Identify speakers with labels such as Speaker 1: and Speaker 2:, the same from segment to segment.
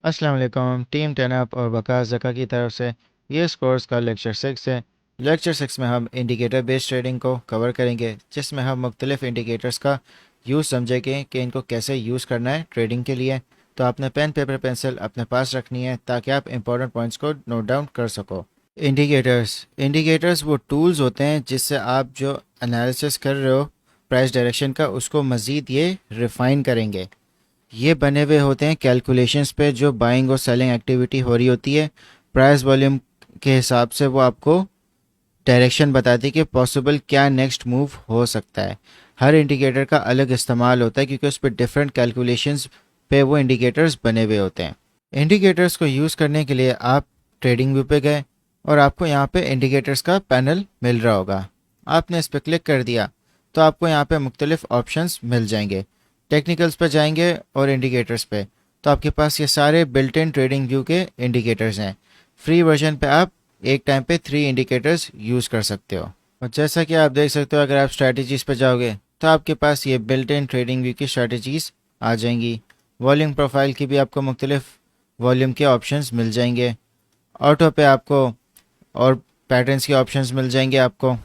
Speaker 1: अस्सलाम वालेकुम। Team 10 up और वकास ज़का की तरफ से ये इस कोर्स का लेक्चर 6 है। लेक्चर 6 में हम इंडिकेटर बेस्ड ट्रेडिंग को कवर करेंगे, जिसमें हम मुख्तलिफ इंडिकेटर्स का यूज़ समझेंगे कि इनको कैसे यूज़ करना है ट्रेडिंग के लिए। तो आपने पेन पेपर पेंसिल अपने पास रखनी है ताकि आप इंपॉर्टेंट पॉइंट्स को नोट डाउन कर सको। इंडिकेटर्स वो टूल्स होते हैं जिससे आप जो एनालिसिस कर रहे हो प्राइस डायरेक्शन का, उसको मज़ीद ये रिफ़ाइन करेंगे। ये बने हुए होते हैं कैलकुलेशंस पे जो बाइंग और सेलिंग एक्टिविटी हो रही होती है। प्राइस वॉल्यूम के हिसाब से वो आपको डायरेक्शन बताती है कि पॉसिबल क्या नेक्स्ट मूव हो सकता है। हर इंडिकेटर का अलग इस्तेमाल होता है क्योंकि उस पर डिफरेंट कैलकुलेशंस पे वो इंडिकेटर्स बने हुए होते हैं। इंडिकेटर्स को यूज़ करने के लिए आप ट्रेडिंग व्यू पे गए और आपको यहाँ पे इंडिकेटर्स का पैनल मिल रहा होगा। आपने इस पर क्लिक कर दिया तो आपको यहाँ पे मुख्तलिफ ऑप्शंस मिल जाएंगे। टेक्निकल्स पे जाएंगे और इंडिकेटर्स पे, तो आपके पास ये सारे बिल्ट इन ट्रेडिंग व्यू के इंडिकेटर्स हैं। फ्री वर्जन पे आप एक टाइम पे 3 इंडिकेटर्स यूज़ कर सकते हो। और जैसा कि आप देख सकते हो, अगर आप स्ट्रैटेजीज़ पे जाओगे तो आपके पास ये बिल्ट इन ट्रेडिंग व्यू की स्ट्रैटेजीज़ आ जाएंगी। वॉल्यूम प्रोफाइल की भी आपको मुख्तलिफ वॉल्यूम के ऑप्शंस मिल जाएंगे। ऑटो पे आपको और पैटर्न्स के ऑप्शंस मिल जाएंगे। आपको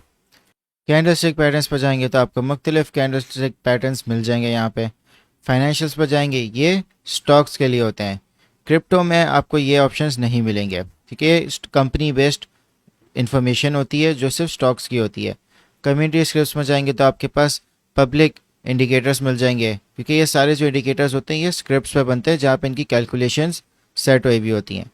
Speaker 1: कैंडलस्टिक पैटर्न्स पर जाएंगे तो आपको मुख्तलिफ कैंडलस्टिक पैटर्न्स मिल जाएंगे। यहाँ पे फाइनेंशियल्स पर जाएंगे, ये स्टॉक्स के लिए होते हैं। क्रिप्टो में आपको ये ऑप्शंस नहीं मिलेंगे क्योंकि ये कंपनी बेस्ड इंफॉर्मेशन होती है जो सिर्फ स्टॉक्स की होती है। कम्युनिटी स्क्रिप्ट्स में जाएंगे तो आपके पास पब्लिक इंडिकेटर्स मिल जाएंगे क्योंकि ये सारे जो इंडिकेटर्स होते हैं ये स्क्रिप्ट्स पे बनते हैं जहाँ पे इनकी कैलकुलेशंस सेट हुई भी होती हैं।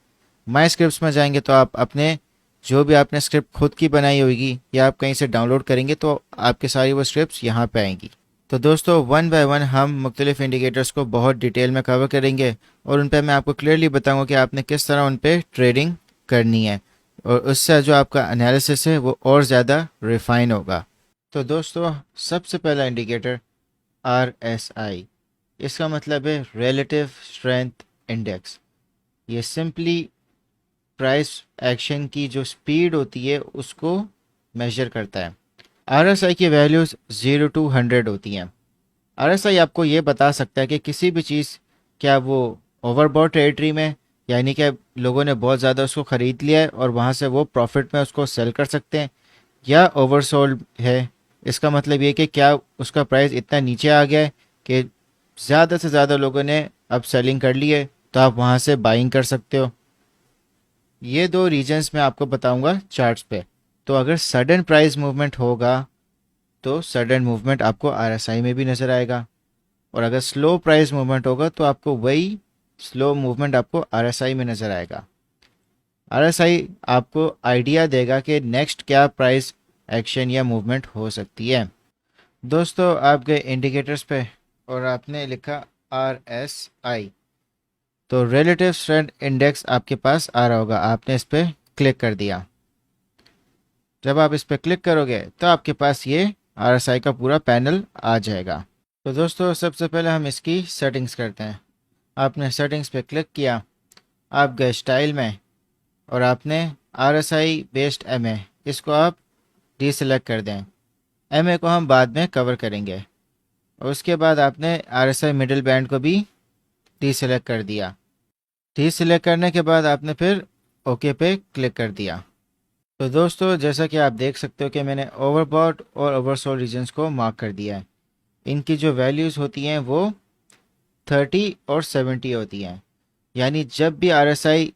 Speaker 1: माई स्क्रिप्ट्स में जाएंगे तो आप अपने जो भी आपने स्क्रिप्ट खुद की बनाई होगी या आप कहीं से डाउनलोड करेंगे तो आपके सारी वो स्क्रिप्ट्स यहाँ पे आएंगी। तो दोस्तों, वन बाय वन हम मुख्तलिफ इंडिकेटर्स को बहुत डिटेल में कवर करेंगे और उन पर मैं आपको क्लियरली बताऊंगा कि आपने किस तरह उन पर ट्रेडिंग करनी है और उससे जो आपका एनालिसिस है वो और ज़्यादा रिफाइन होगा। तो दोस्तों, सबसे पहला इंडिकेटर RSI, इसका मतलब है रिलेटिव स्ट्रेंथ इंडेक्स। ये सिंपली प्राइस एक्शन की जो स्पीड होती है उसको मेजर करता है। RSI की वैल्यूज़ 0 to 100 होती हैं। RSI आपको ये बता सकता है कि किसी भी चीज़ क्या वो ओवरबॉट टेरिटरी में, यानी कि लोगों ने बहुत ज़्यादा उसको ख़रीद लिया है और वहाँ से वो प्रॉफिट में उसको सेल कर सकते हैं, या ओवरसोल्ड है। इसका मतलब ये कि क्या उसका प्राइस इतना नीचे आ गया है कि ज़्यादा से ज़्यादा लोगों ने अब सेलिंग कर ली है, तो आप वहाँ से बाइंग कर सकते हो। ये दो रीजन्स मैं आपको बताऊंगा चार्ट्स पे। तो अगर सडन प्राइस मूवमेंट होगा तो सडन मूवमेंट आपको RSI में भी नज़र आएगा, और अगर स्लो प्राइस मूवमेंट होगा तो आपको वही स्लो मूवमेंट आपको RSI में नज़र आएगा। RSI आपको आइडिया देगा कि नेक्स्ट क्या प्राइस एक्शन या मूवमेंट हो सकती है। दोस्तों, आप गए इंडिकेटर्स पे और आपने लिखा RSI, तो रिलेटिव स्ट्रेंथ इंडेक्स आपके पास आ रहा होगा। आपने इस पर क्लिक कर दिया। जब आप इस पर क्लिक करोगे तो आपके पास ये RSI का पूरा पैनल आ जाएगा। तो दोस्तों, सबसे पहले हम इसकी सेटिंग्स करते हैं। आपने सेटिंग्स पे क्लिक किया, आप गए स्टाइल में और आपने RSI बेस्ड MA, इसको आप डीसेलेक्ट कर दें। MA को हम बाद में कवर करेंगे। और उसके बाद आपने RSI मिडिल बैंड को भी डीसेलेक्ट कर दिया। डीसेलेक्ट करने के बाद आपने फिर ओके पे क्लिक कर दिया। तो दोस्तों, जैसा कि आप देख सकते हो कि मैंने ओवरबॉट और ओवरसोल्ड रीजन्स को मार्क कर दिया है। इनकी जो वैल्यूज़ होती हैं वो 30 और 70 होती हैं। यानी जब भी RSI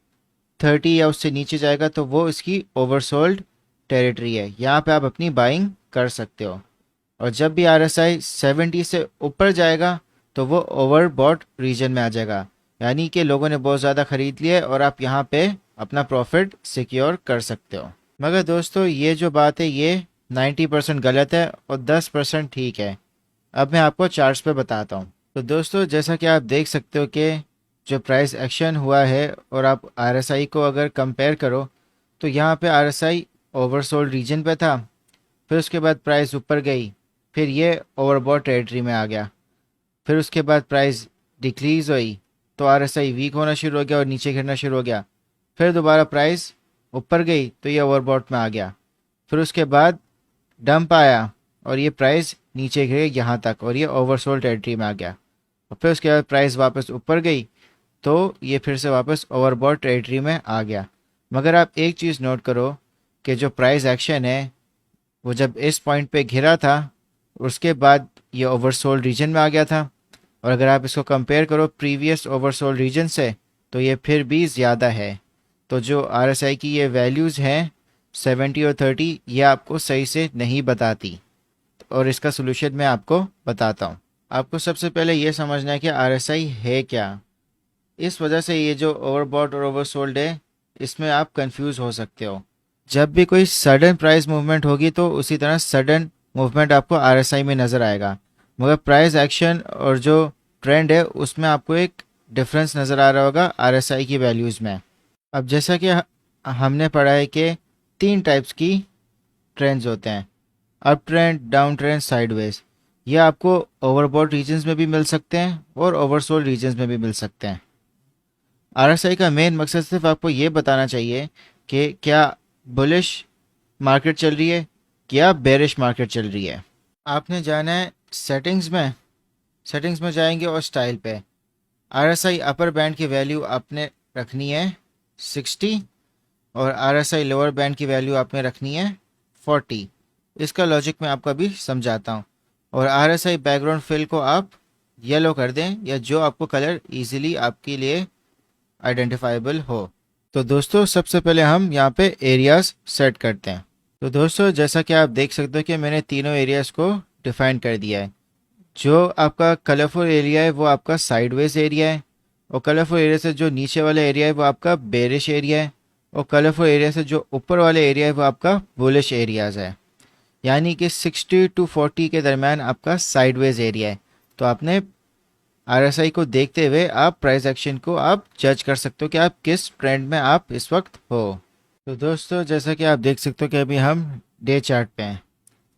Speaker 1: 30 या उससे नीचे जाएगा तो वो इसकी ओवरसोल्ड टेरिटरी है, यहाँ पे आप अपनी बाइंग कर सकते हो। और जब भी RSI 70 से ऊपर जाएगा तो वो ओवरबॉट रीजन में आ जाएगा, यानी कि लोगों ने बहुत ज़्यादा ख़रीद लिया है और आप यहाँ पे अपना प्रॉफिट सिक्योर कर सकते हो। मगर दोस्तों, ये जो बात है ये 90% गलत है और 10% ठीक है। अब मैं आपको चार्ट्स पे बताता हूँ। तो दोस्तों, जैसा कि आप देख सकते हो कि जो प्राइस एक्शन हुआ है और आप RSI को अगर कंपेयर करो तो यहाँ पे RSI ओवरसोल्ड रीजन पे था, फिर उसके बाद प्राइस ऊपर गई, फिर ये ओवरबॉट टेरिटरी में आ गया, फिर उसके बाद प्राइस डिक्रीज़ हुई तो RSI वीक होना शुरू हो गया और नीचे गिरना शुरू हो गया, फिर दोबारा प्राइस ऊपर गई तो ये ओवरबॉट में आ गया, फिर उसके बाद डंप आया और ये प्राइस नीचे गिर यहाँ तक और ये ओवरसोल्ड टेरिटरी में आ गया, और फिर उसके बाद प्राइस वापस ऊपर गई तो ये फिर से वापस ओवरबॉट टेरिटरी में आ गया। मगर आप एक चीज़ नोट करो कि जो प्राइस एक्शन है वो जब इस पॉइंट पे घिरा था उसके बाद ये ओवरसोल्ड रीजन में आ गया था। और अगर आप इसको कंपेयर करो प्रीवियस ओवरसोल्ड रीजन से तो ये फिर भी ज़्यादा है। तो जो आरएसआई की ये वैल्यूज़ हैं 70 और 30 ये आपको सही से नहीं बताती, और इसका सोल्यूशन मैं आपको बताता हूँ। आपको सबसे पहले ये समझना है कि आरएसआई है क्या। इस वजह से ये जो ओवरबॉट और ओवरसोल्ड है इसमें आप कंफ्यूज हो सकते हो। जब भी कोई सडन प्राइस मूवमेंट होगी तो उसी तरह सडन मूवमेंट आपको आरएसआई में नज़र आएगा, मगर प्राइस एक्शन और जो ट्रेंड है उसमें आपको एक डिफरेंस नज़र आ रहा होगा आरएसआई की वैल्यूज़ में। अब जैसा कि हमने पढ़ा है कि 3 टाइप्स की ट्रेंड्स होते हैं, up trend, down trend, sideways. ये आपको ओवरबॉट रीजन्स में भी मिल सकते हैं और ओवरसोल्ड रीजन्स में भी मिल सकते हैं। आरएसआई का मेन मकसद सिर्फ आपको ये बताना चाहिए कि क्या बुलिश मार्केट चल रही है क्या बेरिश मार्केट चल रही है। आपने जाना है सेटिंग्स में जाएंगे और स्टाइल पे आरएसआई अपर बैंड की वैल्यू आपने रखनी है 60 और आरएसआई लोअर बैंड की वैल्यू आपने रखनी है 40। इसका लॉजिक मैं आपको अभी समझाता हूँ। और आरएसआई बैकग्राउंड फिल को आप येलो कर दें या जो आपको कलर इजीली आपके लिए आइडेंटिफाइबल हो। तो दोस्तों सबसे पहले हम यहाँ पे एरियाज सेट करते हैं। तो दोस्तों जैसा कि आप देख सकते हो कि मैंने तीनों एरियाज को डिफाइन कर दिया है। जो आपका कलरफुल एरिया है वो आपका साइडवेज एरिया है, और कलरफुल एरिया से जो नीचे वाला एरिया है वो आपका बेरिश एरिया है, और कलरफुल एरिया से जो ऊपर वाला एरिया है वो आपका बुलिश एरियाज है। यानी कि 60 टू 40 के दरमियान आपका साइडवेज एरिया है। तो आपने आरएसआई को देखते हुए आप प्राइस एक्शन को आप जज कर सकते हो कि आप किस ट्रेंड में आप इस वक्त हो। तो दोस्तों जैसा कि आप देख सकते हो कि अभी हम डे चार्ट पे हैं।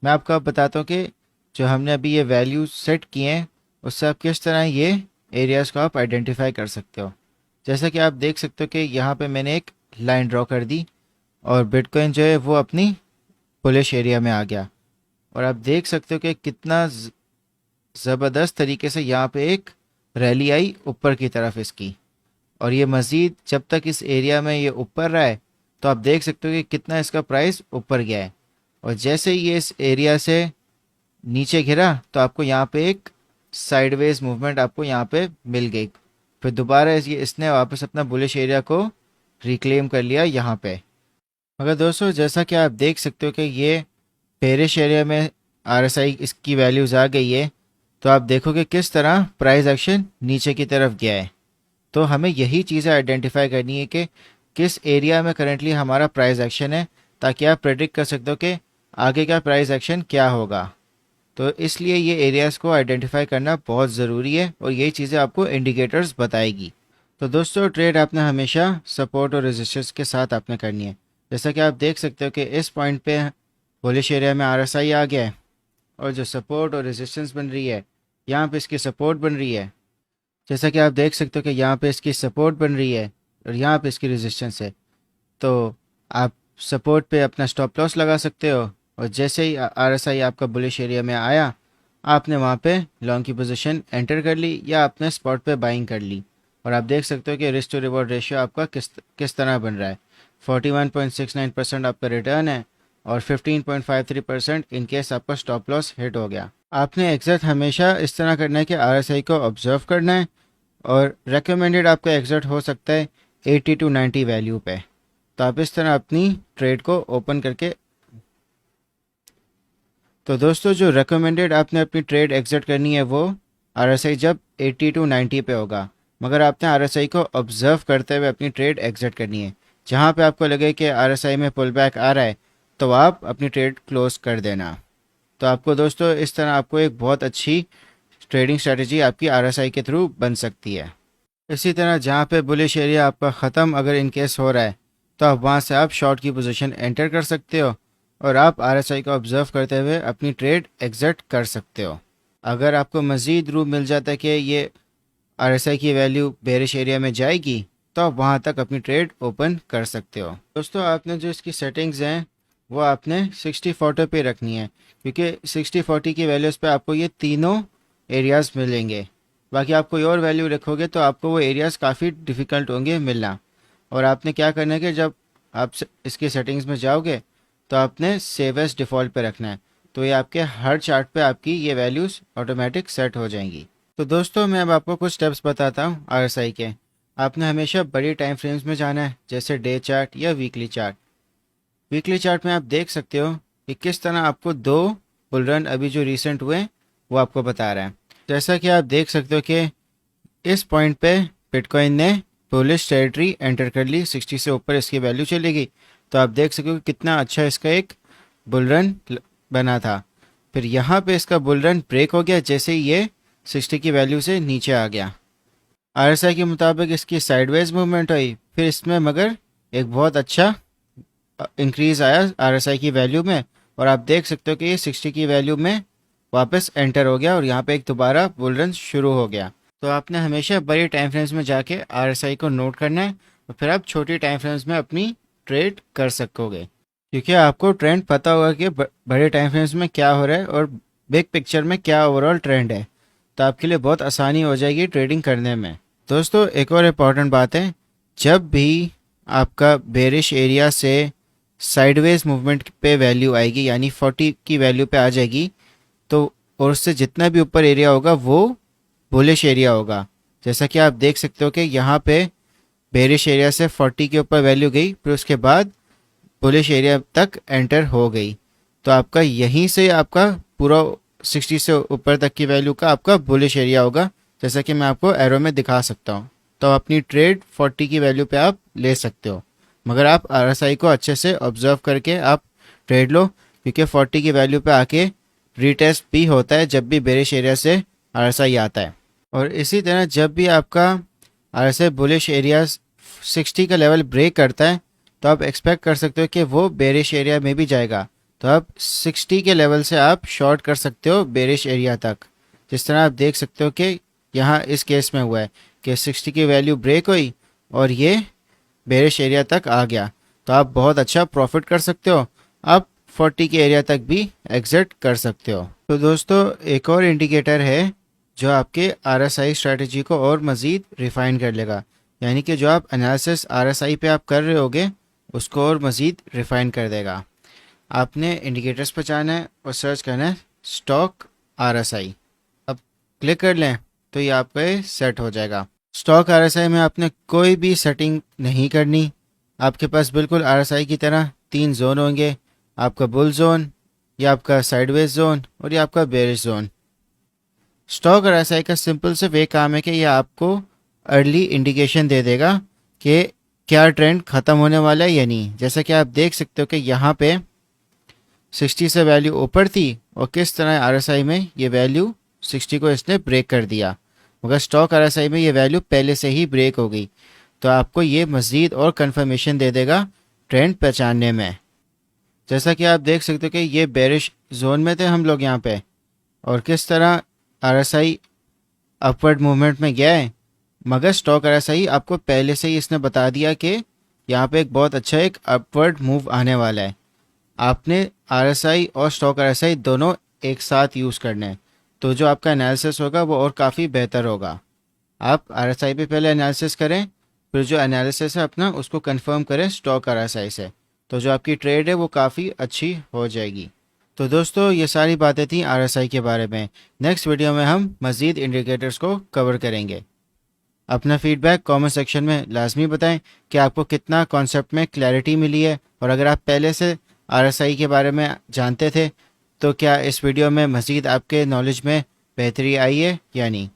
Speaker 1: मैं आपको अब बताता हूँ कि जो हमने अभी ये वैल्यू सेट किए हैं उससे आप किस तरह ये एरियाज़ को आप आइडेंटिफाई कर सकते हो। जैसा कि आप देख सकते हो कि यहाँ पे मैंने एक लाइन ड्रॉ कर दी और बिटकॉइन जो है वो अपनी बुलिश एरिया में आ गया। और आप देख सकते हो कि कितना ज़बरदस्त तरीके से यहाँ पे एक रैली आई ऊपर की तरफ इसकी, और ये मज़ीद जब तक इस एरिया में ये ऊपर रहा है तो आप देख सकते हो कि कितना इसका प्राइस ऊपर गया है। और जैसे ही ये इस एरिया से नीचे गिरा तो आपको यहाँ पे एक साइडवेज मूवमेंट आपको यहाँ पे मिल गई। फिर दोबारा इसने वापस अपना बुलिश एरिया को रिक्लेम कर लिया यहाँ पे। मगर दोस्तों जैसा कि आप देख सकते हो कि ये बेरिश एरिया में आरएसआई इसकी वैल्यूज़ आ गई है, तो आप देखोगे किस तरह प्राइस एक्शन नीचे की तरफ गया है। तो हमें यही चीज़ें आइडेंटिफाई करनी है कि किस एरिया में करंटली हमारा प्राइस एक्शन है, ताकि आप प्रेडिक्ट कर सकते हो कि आगे का प्राइस एक्शन क्या होगा। तो इसलिए ये एरियाज़ को आइडेंटिफाई करना बहुत ज़रूरी है और यही चीज़ें आपको इंडिकेटर्स बताएगी। तो दोस्तों ट्रेड आपने हमेशा सपोर्ट और रेजिस्टेंस के साथ आपने करनी है। जैसा कि आप देख सकते हो कि इस पॉइंट पे बुलिश एरिया में आरएसआई आ गया है और जो सपोर्ट और रेजिस्टेंस बन रही है यहाँ पे इसकी सपोर्ट बन रही है। जैसा कि आप देख सकते हो कि यहाँ पे इसकी सपोर्ट बन रही है और यहाँ पे इसकी रेजिस्टेंस है। तो आप सपोर्ट पे अपना स्टॉप लॉस लगा सकते हो, और जैसे ही आरएसआई आपका बुलिश एरिया में आया आपने वहाँ पे लॉन्ग की पोजीशन एंटर कर ली या आपने स्पॉट पे बाइंग कर ली। और आप देख सकते हो कि रिस्क टू रिवॉर्ड रेशियो आपका किस तरह बन रहा है। 41.69% आपका रिटर्न है और 15.53% इन केस आपका स्टॉप लॉस हिट हो गया। आपने एग्जिट हमेशा इस तरह करना है कि आरएसआई को ऑब्जर्व करना है, और रेकमेंडेड आपका एग्जिट हो सकता है 80 टू 90 वैल्यू पे। तो आप इस तरह अपनी ट्रेड को ओपन करके, तो दोस्तों जो रेकमेंडेड आपने अपनी ट्रेड एग्जिट करनी है वो आरएसआई जब 80 टू 90 पे होगा, मगर आपने आरएसआई को ऑब्जर्व करते हुए अपनी ट्रेड एग्जिट करनी है। जहाँ पे आपको लगे कि आरएसआई में पुल बैक आ रहा है तो आप अपनी ट्रेड क्लोज कर देना। तो आपको दोस्तों इस तरह आपको एक बहुत अच्छी ट्रेडिंग स्ट्रेटजी आपकी आरएसआई के थ्रू बन सकती है। इसी तरह जहाँ पे बुलिश एरिया आपका ख़त्म अगर इन केस हो रहा है तो आप वहाँ से आप शॉर्ट की पोजीशन एंटर कर सकते हो और आप आरएसआई को ऑब्जर्व करते हुए अपनी ट्रेड एग्जिट कर सकते हो। अगर आपको मज़ीद रूप मिल जाता है कि ये आरएसआई की वैल्यू बेरिश एरिया में जाएगी तो आप वहाँ तक अपनी ट्रेड ओपन कर सकते हो। दोस्तों आपने जो इसकी सेटिंग्स हैं वो आपने 60-40 पे रखनी है, क्योंकि 60-40 की वैल्यूज़ पे आपको ये तीनों एरियाज़ मिलेंगे। बाकी आप कोई और वैल्यू रखोगे तो आपको वो एरियाज़ काफ़ी डिफ़िकल्ट होंगे मिलना। और आपने क्या करना है कि जब आप इसकी सेटिंग्स में जाओगे तो आपने सेव एज डिफ़ॉल्ट पे रखना है, तो ये आपके हर चार्ट पे आपकी ये वैल्यूज़ ऑटोमेटिक सेट हो जाएंगी। तो दोस्तों मैं अब आपको कुछ स्टेप्स बताता हूँ आरएसआई के। आपने हमेशा बड़ी टाइम फ्रेम्स में जाना है, जैसे डे चार्ट या वीकली चार्ट। वीकली चार्ट में आप देख सकते हो कि किस तरह आपको दो बुल रन अभी जो रिसेंट हुए वो आपको बता रहा है। जैसा कि आप देख सकते हो कि इस पॉइंट पे बिटकॉइन ने बुलिश टेरिटरी एंटर कर ली, 60 से ऊपर इसकी वैल्यू चलेगी। तो आप देख सकते हो कि कितना अच्छा इसका एक बुल रन बना था। फिर यहाँ पे इसका बुल रन ब्रेक हो गया जैसे ही ये 60 की वैल्यू से नीचे आ गया। आरएसआई के मुताबिक इसकी साइडवेज मूवमेंट हुई, फिर इसमें मगर एक बहुत अच्छा इंक्रीज आया आरएसआई की वैल्यू में, और आप देख सकते हो कि ये 60 की वैल्यू में वापस एंटर हो गया और यहाँ पे एक दोबारा बुल रन शुरू हो गया। तो आपने हमेशा बड़ी टाइम फ्रेम्स में जाके आरएसआई को नोट करना है, और फिर आप छोटी टाइम फ्रेम्स में अपनी ट्रेड कर सकोगे, क्योंकि आपको ट्रेंड पता होगा कि बड़े टाइम फ्रेम्स में क्या हो रहा है और बिग पिक्चर में क्या ओवरऑल ट्रेंड है। तो आपके लिए बहुत आसानी हो जाएगी ट्रेडिंग करने में। दोस्तों एक और इम्पॉर्टेंट बात है, जब भी आपका बेरिश एरिया से साइडवेज मूवमेंट पे वैल्यू आएगी, यानी 40 की वैल्यू पे आ जाएगी, तो और उससे जितना भी ऊपर एरिया होगा वो बुलिश एरिया होगा। जैसा कि आप देख सकते हो कि यहाँ पे बेरिश एरिया से 40 के ऊपर वैल्यू गई, फिर उसके बाद बुलिश एरिया तक एंटर हो गई। तो आपका यहीं से आपका पूरा 60 से ऊपर तक की वैल्यू का आपका बुलिश एरिया होगा, जैसा कि मैं आपको एरो में दिखा सकता हूँ। तो अपनी ट्रेड 40 की वैल्यू पे आप ले सकते हो, मगर आप आरएसआई को अच्छे से ऑब्जर्व करके आप ट्रेड लो, क्योंकि 40 की वैल्यू पे आके रीटेस्ट भी होता है जब भी बेरिश एरिया से आरएसआई आता है। और इसी तरह जब भी आपका आरएसआई बुलिश एरिया 60 का लेवल ब्रेक करता है, तो आप एक्सपेक्ट कर सकते हो कि वो बेरिश एरिया में भी जाएगा। तो आप 60 के लेवल से आप शॉर्ट कर सकते हो बेरिश एरिया तक। जिस तरह आप देख सकते हो कि यहाँ इस केस में हुआ है कि 60 की वैल्यू ब्रेक हुई और ये बेरिश एरिया तक आ गया, तो आप बहुत अच्छा प्रॉफिट कर सकते हो। आप 40 के एरिया तक भी एग्जिट कर सकते हो। तो दोस्तों एक और इंडिकेटर है जो आपके आरएसआई स्ट्रेटजी को और मज़ीद रिफाइन कर लेगा, यानी कि जो आप एनालिसिस आरएसआई पे आप कर रहे होगे उसको और मज़ीद रिफाइन कर देगा। आपने इंडिकेटर्स पर जाना है और सर्च करना है स्टॉक आरएसआई। अब क्लिक कर लें तो ये आपका सेट हो जाएगा। स्टॉक आरएसआई में आपने कोई भी सेटिंग नहीं करनी। आपके पास बिल्कुल आरएसआई की तरह 3 जोन होंगे, आपका बुल जोन, या आपका साइडवेज जोन, और ये आपका बेरिश जोन। स्टॉक आरएसआई का सिंपल से वे काम है कि ये आपको अर्ली इंडिकेशन दे देगा कि क्या ट्रेंड ख़त्म होने वाला है या नहीं। जैसा कि आप देख सकते हो कि यहाँ पे 60 से वैल्यू ऊपर थी और किस तरह आरएसआई में ये वैल्यू 60 को इसने ब्रेक कर दिया, मगर स्टॉक आरएसआई में ये वैल्यू पहले से ही ब्रेक हो गई। तो आपको ये मज़ीद और कंफर्मेशन दे देगा ट्रेंड पहचानने में। जैसा कि आप देख सकते हो कि ये बेरिश जोन में थे हम लोग यहाँ पे, और किस तरह आरएसआई अपवर्ड मूवमेंट में गया है, मगर स्टॉक आरएसआई आपको पहले से ही इसने बता दिया कि यहाँ पे एक बहुत अच्छा एक अपवर्ड मूव आने वाला है। आपने आरएसआई और स्टॉक आरएसआई दोनों एक साथ यूज़ करने हैं, तो जो आपका एनालिसिस होगा वो और काफ़ी बेहतर होगा। आप आरएसआई पे पहले एनालिसिस करें, फिर जो एनालिसिस है अपना उसको कंफर्म करें स्टॉक आरएसआई से, तो जो आपकी ट्रेड है वो काफ़ी अच्छी हो जाएगी। तो दोस्तों ये सारी बातें थी आरएसआई के बारे में। नेक्स्ट वीडियो में हम मज़ीद इंडिकेटर्स को कवर करेंगे। अपना फीडबैक कमेंट सेक्शन में लाजमी बताएं कि आपको कितना कॉन्सेप्ट में क्लैरिटी मिली है, और अगर आप पहले से आरएसआई के बारे में जानते थे तो क्या इस वीडियो में मज़ीद आपके नॉलेज में बेहतरी आई है या नहीं।